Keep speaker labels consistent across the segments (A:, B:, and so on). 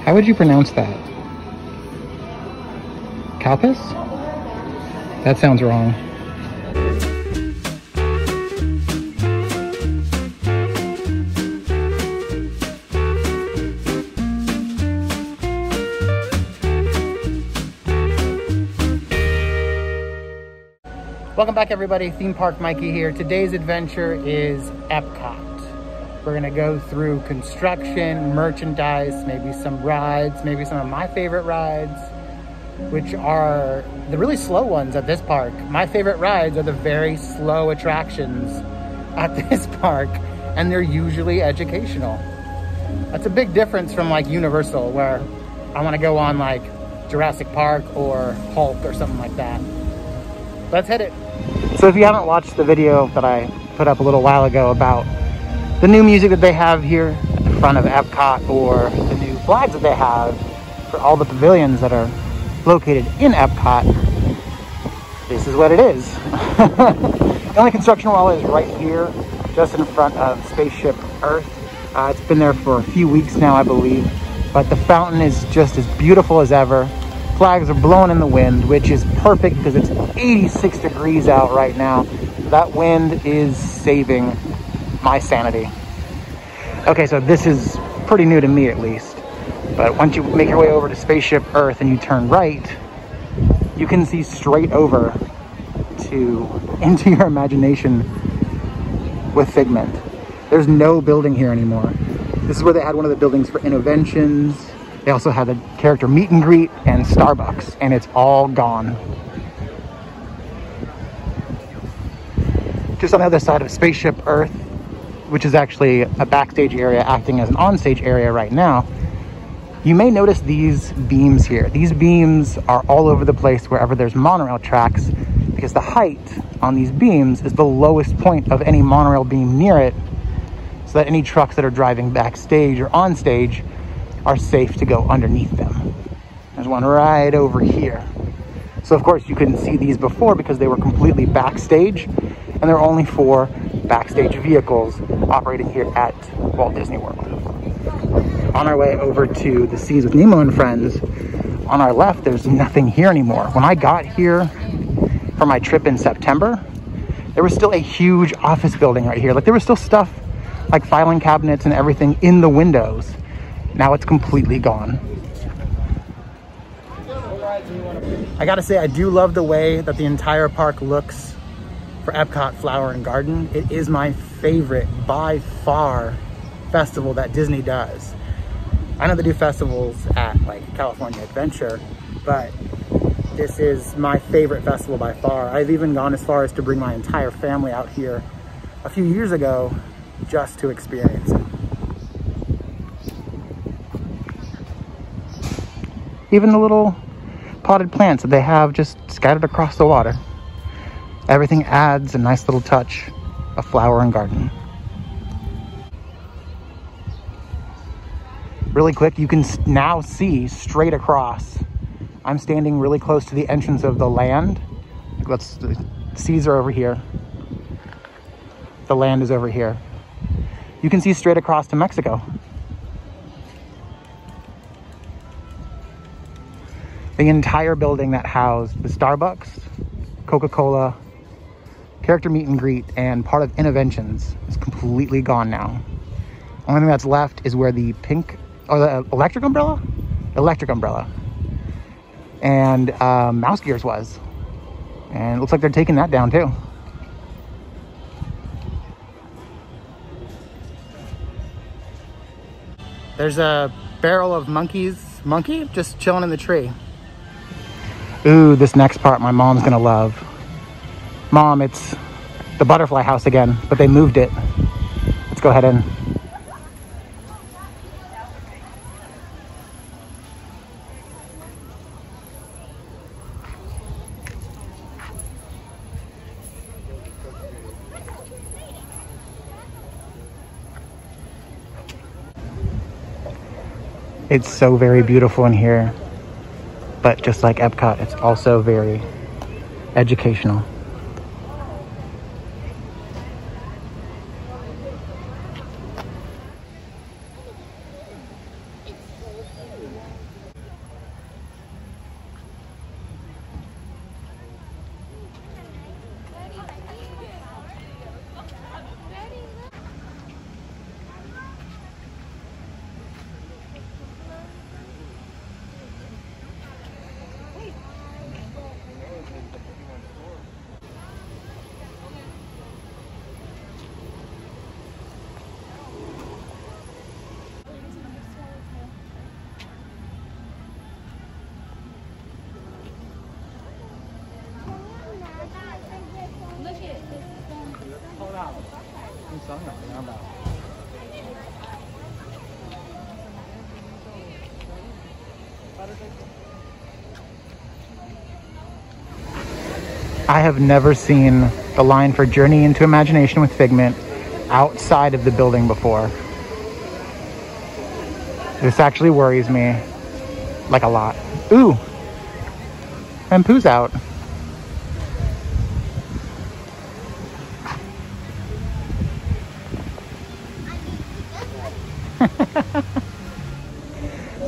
A: How would you pronounce that? Kalpis? That sounds wrong. Welcome back, everybody. Theme Park Mikey here. Today's adventure is Epcot. We're gonna go through construction, merchandise, maybe some rides, maybe some of my favorite rides, which are the really slow ones at this park. My favorite rides are the very slow attractions at this park, and they're usually educational. That's a big difference from like Universal, where I wanna go on like Jurassic Park or Hulk or something like that. Let's hit it. So if you haven't watched the video that I put up a little while ago about the new music that they have here at the front of Epcot, or the new flags that they have for all the pavilions that are located in Epcot, this is what it is. The only construction wall is right here, just in front of Spaceship Earth. It's been there for a few weeks now, I believe, but the fountain is just as beautiful as ever. Flags are blowing in the wind, which is perfect because it's 86 degrees out right now. That wind is saving my sanity. Okay, so this is pretty new to me at least, but once you make your way over to Spaceship Earth and you turn right, you can see straight over into your imagination with Figment. There's no building here anymore. This is where they had one of the buildings for Innoventions. They also had a character meet and greet and Starbucks, and it's all gone. Just on the other side of Spaceship Earth, which is actually a backstage area acting as an onstage area right now, you may notice these beams here. These beams are all over the place wherever there's monorail tracks, because the height on these beams is the lowest point of any monorail beam near it, so that any trucks that are driving backstage or on stage are safe to go underneath them. There's one right over here. So of course you couldn't see these before because they were completely backstage, and they're only for backstage vehicles operating here at Walt Disney World. On our way over to the Seas with Nemo and Friends, on our left, there's nothing here anymore. When I got here for my trip in September, there was still a huge office building right here. Like, there was still stuff like filing cabinets and everything in the windows. Now it's completely gone. I gotta say, I do love the way that the entire park looks for Epcot Flower and Garden. It is my favorite, by far, festival that Disney does. I know they do festivals at like California Adventure, but this is my favorite festival by far. I've even gone as far as to bring my entire family out here a few years ago just to experience it. Even the little potted plants that they have just scattered across the water. Everything adds a nice little touch of flower and garden. Really quick, you can now see straight across. I'm standing really close to the entrance of the land. The seas are over here. The land is over here. You can see straight across to Mexico. The entire building that housed the Starbucks, Coca-Cola, character meet and greet, and part of Innoventions is completely gone now. Only thing that's left is where the pink, or the electric umbrella and Mouse Gears was. And it looks like they're taking that down too. There's a barrel of monkey just chilling in the tree. Ooh, this next part my mom's gonna love. Mom, it's the butterfly house again, but they moved it. Let's go ahead in. It's so very beautiful in here, but just like Epcot, it's also very educational. I have never seen the line for Journey into Imagination with Figment outside of the building before. This actually worries me, like, a lot. Ooh, and Pooh's out.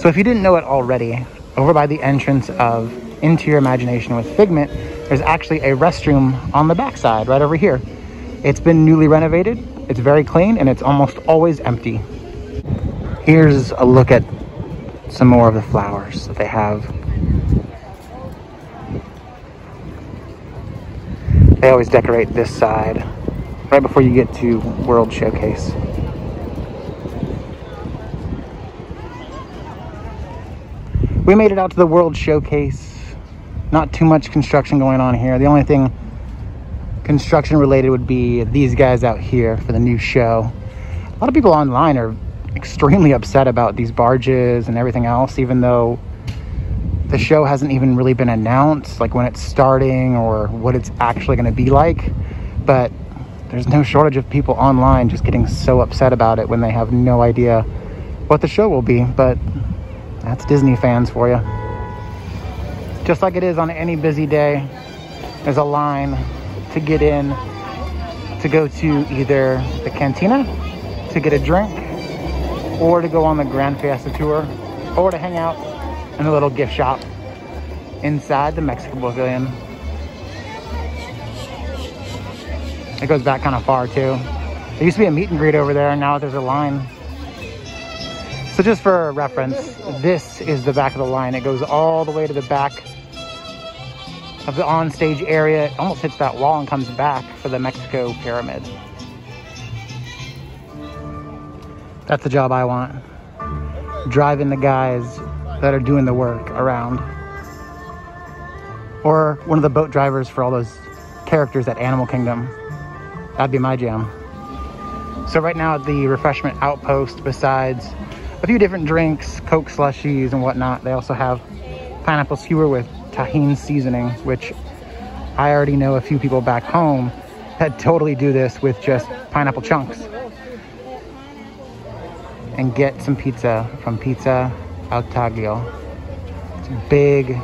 A: So if you didn't know it already, over by the entrance of Into Your Imagination with Figment, there's actually a restroom on the backside, right over here. It's been newly renovated, it's very clean, and it's almost always empty. Here's a look at some more of the flowers that they have. They always decorate this side right before you get to World Showcase. We made it out to the World Showcase. Not too much construction going on here. The only thing construction related would be these guys out here for the new show. A lot of people online are extremely upset about these barges and everything else, even though the show hasn't even really been announced, like when it's starting or what it's actually going to be like. But there's no shortage of people online just getting so upset about it when they have no idea what the show will be. But that's Disney fans for you. Just like it is on any busy day, there's a line to get in to go to either the cantina to get a drink, or to go on the Grand Fiesta tour, or to hang out in the little gift shop inside the Mexican Pavilion. It goes back kind of far too. There used to be a meet and greet over there, and now there's a line. So just for reference, this is the back of the line. It goes all the way to the back of the on-stage area. It almost hits that wall and comes back for the Mexico Pyramid. That's the job I want. Driving the guys that are doing the work around. Or one of the boat drivers for all those characters at Animal Kingdom. That'd be my jam. So right now at the refreshment outpost, besides a few different drinks, Coke slushies and whatnot, they also have pineapple skewer with tahini seasoning, which I already know a few people back home that totally do this with just pineapple chunks. And get some pizza from Pizza Al Taglio. It's big,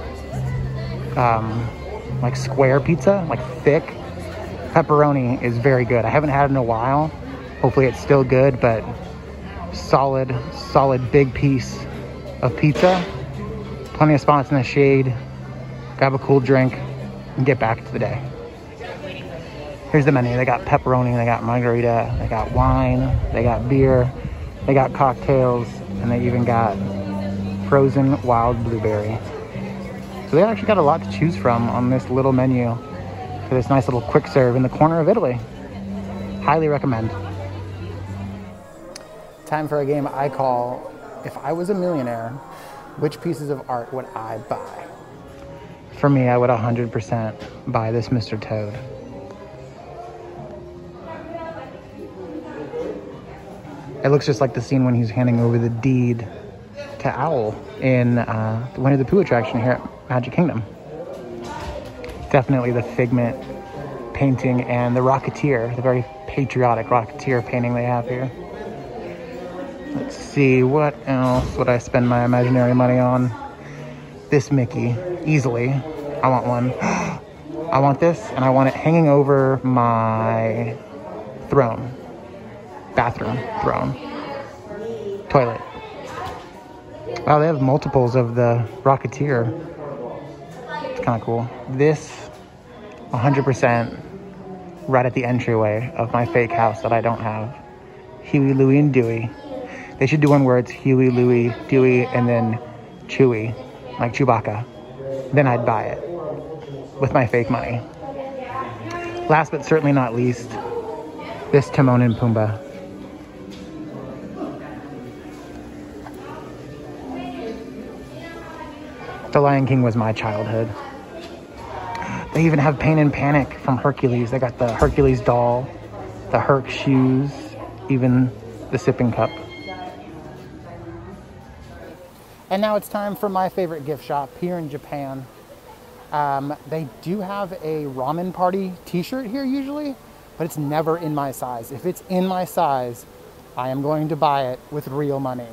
A: like square pizza, like thick. Pepperoni is very good. I haven't had it in a while. Hopefully it's still good, but solid big piece of pizza. Plenty of spots in the shade. Grab a cool drink and get back to the day. Here's the menu. They got pepperoni, they got margarita, they got wine, they got beer, they got cocktails, and they even got frozen wild blueberry. So they actually got a lot to choose from on this little menu for this nice little quick serve in the corner of Italy. Highly recommend. Time for a game I call, if I was a millionaire, which pieces of art would I buy? For me, I would 100% buy this Mr. Toad. It looks just like the scene when he's handing over the deed to Owl in the Winnie the Pooh attraction here at Magic Kingdom. Definitely the Figment painting and the Rocketeer, the very patriotic Rocketeer painting they have here. Let's see, what else would I spend my imaginary money on? This Mickey, easily. I want one. I want this, and I want it hanging over my throne. Bathroom throne. Toilet. Wow, they have multiples of the Rocketeer. It's kind of cool. This, 100% right at the entryway of my fake house that I don't have. Huey, Louie, and Dewey. They should do one where it's Huey, Louie, Dewey, and then Chewy, like Chewbacca. Then I'd buy it with my fake money. Last but certainly not least, this Timon and Pumbaa. The Lion King was my childhood. They even have Pain and Panic from Hercules. They got the Hercules doll, the Herc shoes, even the sipping cup. And now it's time for my favorite gift shop here in Japan. They do have a ramen party t-shirt here usually, but it's never in my size. If it's in my size, I am going to buy it with real money.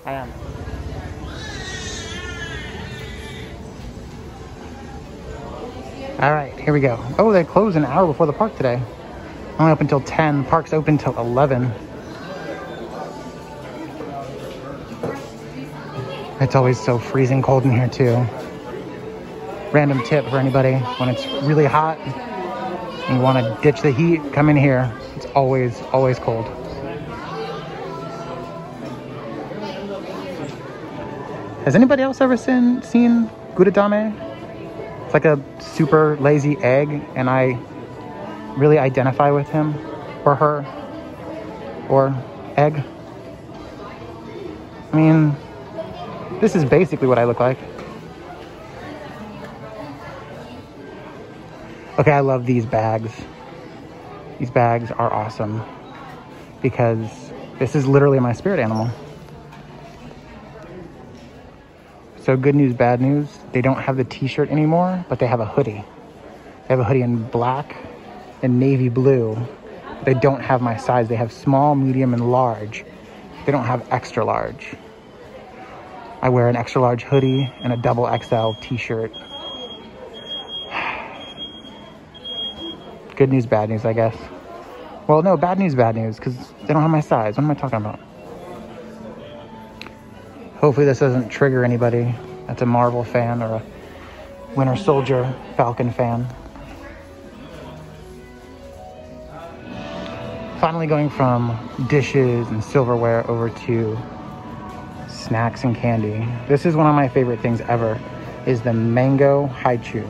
A: I am. All right, here we go. Oh, they closed an hour before the park today. Only open until 10. The park's open till 11. It's always so freezing cold in here too. Random tip for anybody, when it's really hot and you want to ditch the heat, come in here. It's always cold. Has anybody else ever seen gurudame? It's like a super lazy egg, and I really identify with him or her or egg. I mean, this is basically what I look like. Okay, I love these bags. These bags are awesome because this is literally my spirit animal. So good news, bad news. They don't have the t-shirt anymore, but they have a hoodie. They have a hoodie in black and navy blue. They don't have my size. They have small, medium, and large. They don't have extra large. I wear an extra large hoodie and a double XL t-shirt. Good news, bad news, I guess. Well, no, bad news, because they don't have my size. What am I talking about? Hopefully this doesn't trigger anybody that's a Marvel fan or a Winter Soldier Falcon fan. Finally going from dishes and silverware over to snacks and candy. This is one of my favorite things ever, is the mango haichu.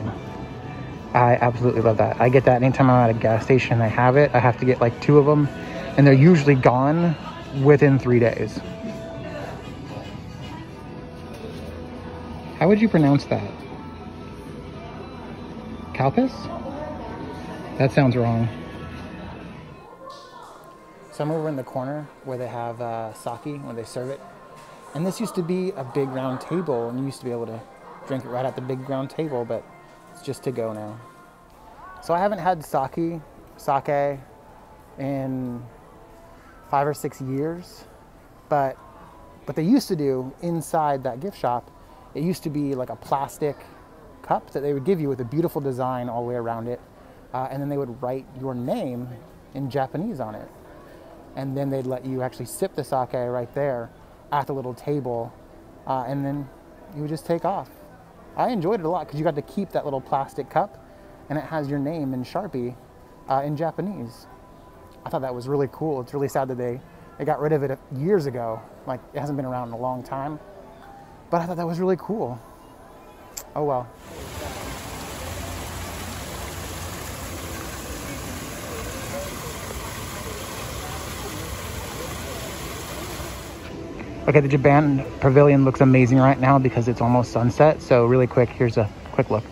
A: I absolutely love that. I get that anytime I'm at a gas station and I have it. I have to get like 2 of them, and they're usually gone within 3 days. How would you pronounce that? Kalpis? That sounds wrong. So I'm over in the corner where they have sake, where they serve it. And this used to be a big round table, and you used to be able to drink it right at the big round table, but it's just to go now. So I haven't had sake in 5 or 6 years, but what they used to do inside that gift shop, it used to be like a plastic cup that they would give you with a beautiful design all the way around it, and then they would write your name in Japanese on it. And then they'd let you actually sip the sake right there at the little table, and then you would just take off. I enjoyed it a lot because you got to keep that little plastic cup, and it has your name in Sharpie in Japanese. I thought that was really cool. It's really sad that they got rid of it years ago. Like, it hasn't been around in a long time, but I thought that was really cool. Oh well. Okay, the Japan Pavilion looks amazing right now because it's almost sunset. So really quick, here's a quick look.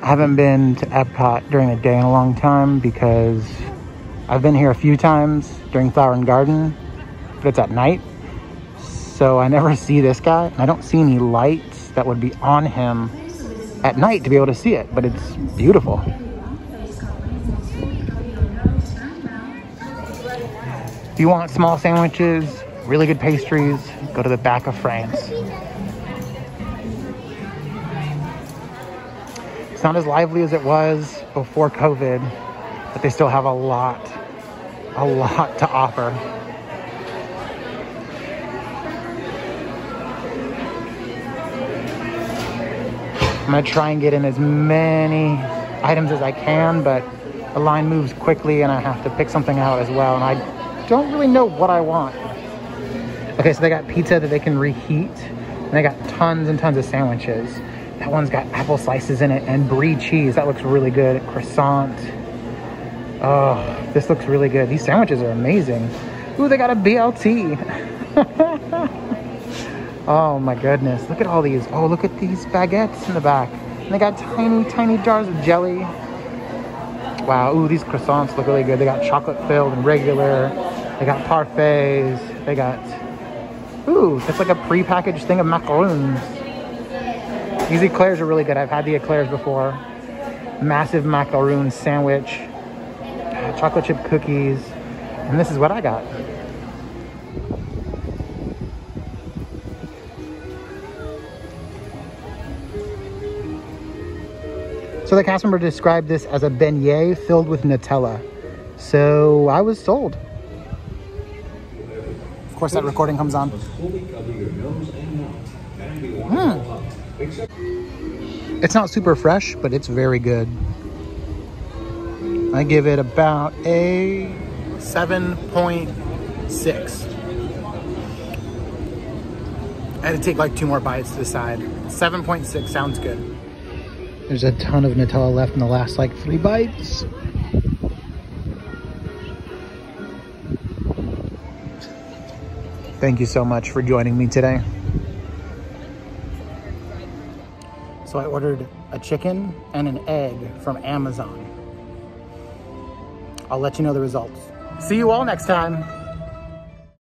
A: I haven't been to Epcot during the day in a long time because I've been here a few times during Flower and Garden, but it's at night. So I never see this guy, and I don't see any lights that would be on him at night to be able to see it, but it's beautiful. If you want small sandwiches, really good pastries, go to the back of France. It's not as lively as it was before COVID, but they still have a lot to offer. I'm gonna try and get in as many items as I can, but the line moves quickly and I have to pick something out as well, and I don't really know what I want. Okay, so they got pizza that they can reheat, And they got tons and tons of sandwiches. That one's got apple slices in it and brie cheese. That looks really good. Croissant. Oh, this looks really good. These sandwiches are amazing. Ooh, they got a BLT. Oh my goodness. Look at all these. Oh, look at these baguettes in the back. And they got tiny, tiny jars of jelly. Wow. Ooh, these croissants look really good. They got chocolate filled and regular. They got parfaits. They got, ooh, that's like a pre-packaged thing of macaroons. These eclairs are really good. I've had the eclairs before. Massive macaroon sandwich. Chocolate chip cookies. And this is what I got. So the cast member described this as a beignet filled with Nutella. So I was sold. Of course that recording comes on. It's not super fresh, but it's very good. I give it about a 7.6. I had to take like 2 more bites to decide. 7.6 sounds good. There's a ton of Nutella left in the last like 3 bites. Thank you so much for joining me today. So I ordered a chicken and an egg from Amazon. I'll let you know the results. See you all next time.